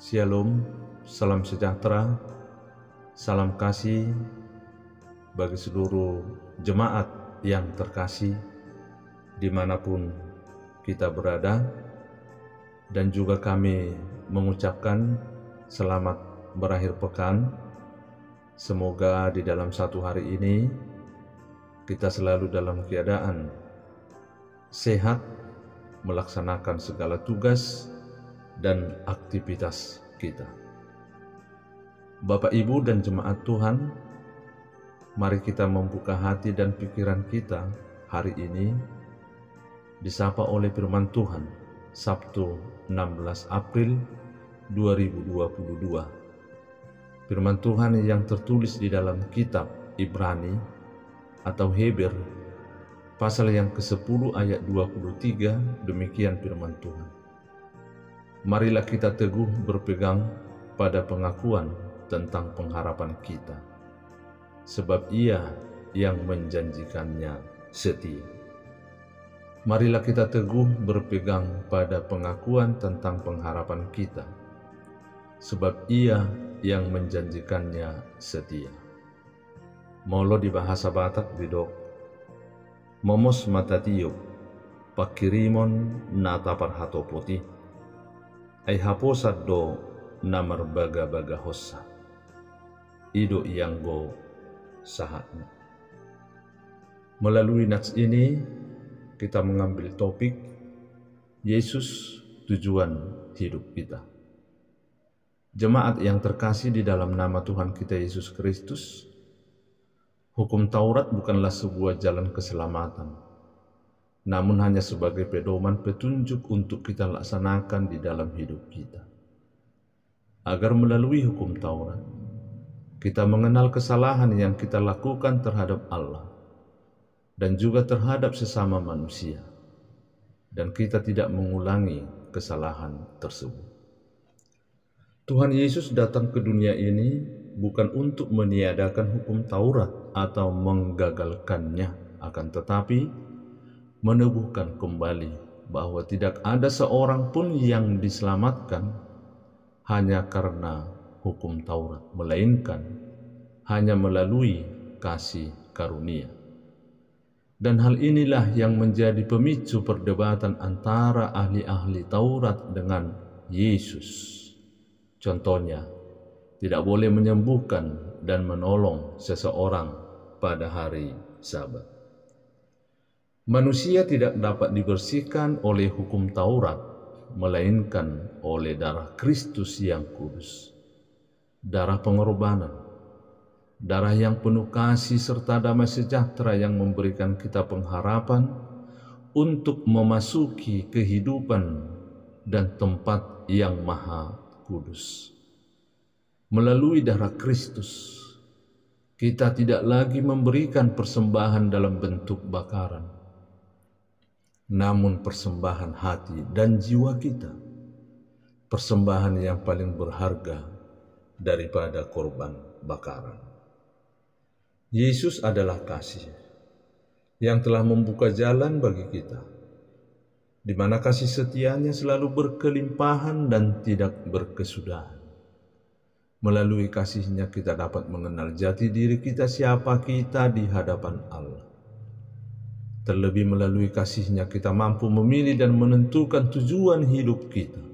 Shalom, salam sejahtera, salam kasih bagi seluruh jemaat yang terkasih dimanapun kita berada, dan juga kami mengucapkan selamat berakhir pekan. Semoga di dalam satu hari ini kita selalu dalam keadaan sehat, melaksanakan segala tugas dan aktivitas kita. Bapak, Ibu, dan jemaat Tuhan, mari kita membuka hati dan pikiran kita hari ini disapa oleh firman Tuhan Sabtu 16 April 2022. Firman Tuhan yang tertulis di dalam kitab Ibrani atau Heber pasal yang ke-10 ayat 23, demikian firman Tuhan. Marilah kita teguh berpegang pada pengakuan tentang pengharapan kita, sebab Ia yang menjanjikannya setia. Marilah kita teguh berpegang pada pengakuan tentang pengharapan kita, sebab Ia yang menjanjikannya setia. Molo di bahasa Batak bidok, momos matatiyo, pakirimon nata parhato putih, ay haposat do namar baga-baga hossa, ido ianggo sahatnya. Melalui nats ini kita mengambil topik Yesus tujuan hidup kita. Jemaat yang terkasih di dalam nama Tuhan kita Yesus Kristus, hukum Taurat bukanlah sebuah jalan keselamatan, namun hanya sebagai pedoman petunjuk untuk kita laksanakan di dalam hidup kita. Agar melalui hukum Taurat, kita mengenal kesalahan yang kita lakukan terhadap Allah dan juga terhadap sesama manusia, dan kita tidak mengulangi kesalahan tersebut. Tuhan Yesus datang ke dunia ini bukan untuk meniadakan hukum Taurat atau menggagalkannya, akan tetapi meneguhkan kembali bahwa tidak ada seorang pun yang diselamatkan hanya karena hukum Taurat, melainkan hanya melalui kasih karunia. Dan hal inilah yang menjadi pemicu perdebatan antara ahli-ahli Taurat dengan Yesus. Contohnya, tidak boleh menyembuhkan dan menolong seseorang pada hari Sabat. Manusia tidak dapat dibersihkan oleh hukum Taurat, melainkan oleh darah Kristus yang kudus, darah pengorbanan, darah yang penuh kasih serta damai sejahtera yang memberikan kita pengharapan untuk memasuki kehidupan dan tempat yang maha kudus. Melalui darah Kristus, kita tidak lagi memberikan persembahan dalam bentuk bakaran, namun persembahan hati dan jiwa kita, persembahan yang paling berharga daripada korban bakaran. Yesus adalah kasih yang telah membuka jalan bagi kita, di mana kasih setianya selalu berkelimpahan dan tidak berkesudahan. Melalui kasihnya kita dapat mengenal jati diri kita, siapa kita di hadapan Allah. Terlebih melalui kasihnya kita mampu memilih dan menentukan tujuan hidup kita.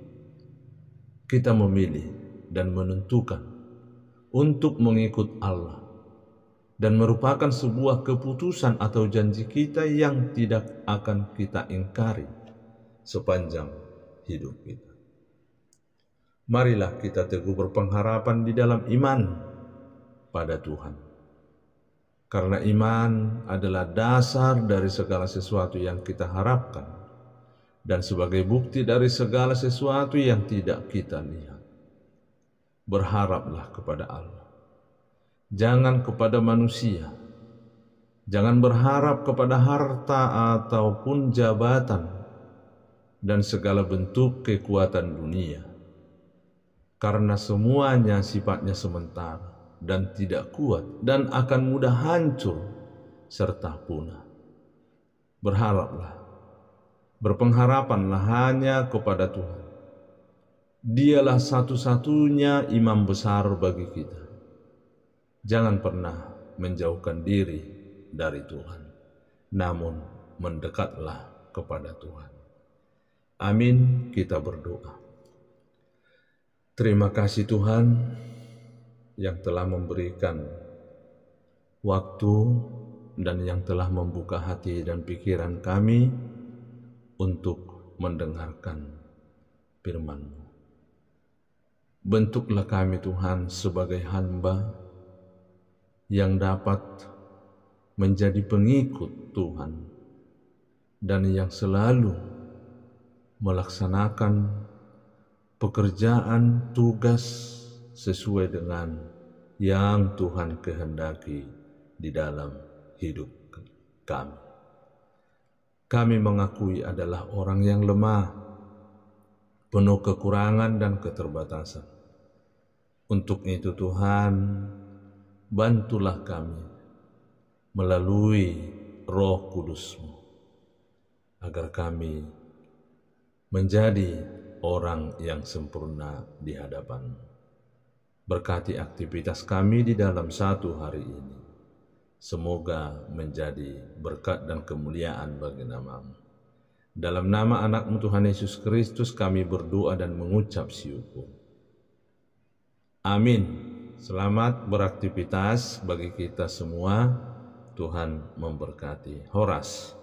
Kita memilih dan menentukan untuk mengikut Allah, dan merupakan sebuah keputusan atau janji kita yang tidak akan kita ingkari sepanjang hidup kita. Marilah kita teguh berpengharapan di dalam iman pada Tuhan. Karena iman adalah dasar dari segala sesuatu yang kita harapkan dan sebagai bukti dari segala sesuatu yang tidak kita lihat. Berharaplah kepada Allah, jangan kepada manusia. Jangan berharap kepada harta ataupun jabatan dan segala bentuk kekuatan dunia, karena semuanya sifatnya sementara dan tidak kuat dan akan mudah hancur serta punah. Berharaplah, berpengharapanlah hanya kepada Tuhan, Dialah satu-satunya imam besar bagi kita. Jangan pernah menjauhkan diri dari Tuhan, namun mendekatlah kepada Tuhan. Amin, kita berdoa. Terima kasih Tuhan yang telah memberikan waktu dan yang telah membuka hati dan pikiran kami untuk mendengarkan firman-Mu. Bentuklah kami Tuhan sebagai hamba yang dapat menjadi pengikut Tuhan dan yang selalu melaksanakan pekerjaan tugas sesuai dengan yang Tuhan kehendaki di dalam hidup kami. Kami mengakui adalah orang yang lemah, penuh kekurangan dan keterbatasan. Untuk itu Tuhan, bantulah kami melalui Roh Kudus-Mu, agar kami menjadi orang yang sempurna di hadapan-Mu. Berkati aktivitas kami di dalam satu hari ini. Semoga menjadi berkat dan kemuliaan bagi nama-Mu. Dalam nama anak-Mu Tuhan Yesus Kristus kami berdoa dan mengucap syukur. Amin. Selamat beraktivitas bagi kita semua. Tuhan memberkati. Horas.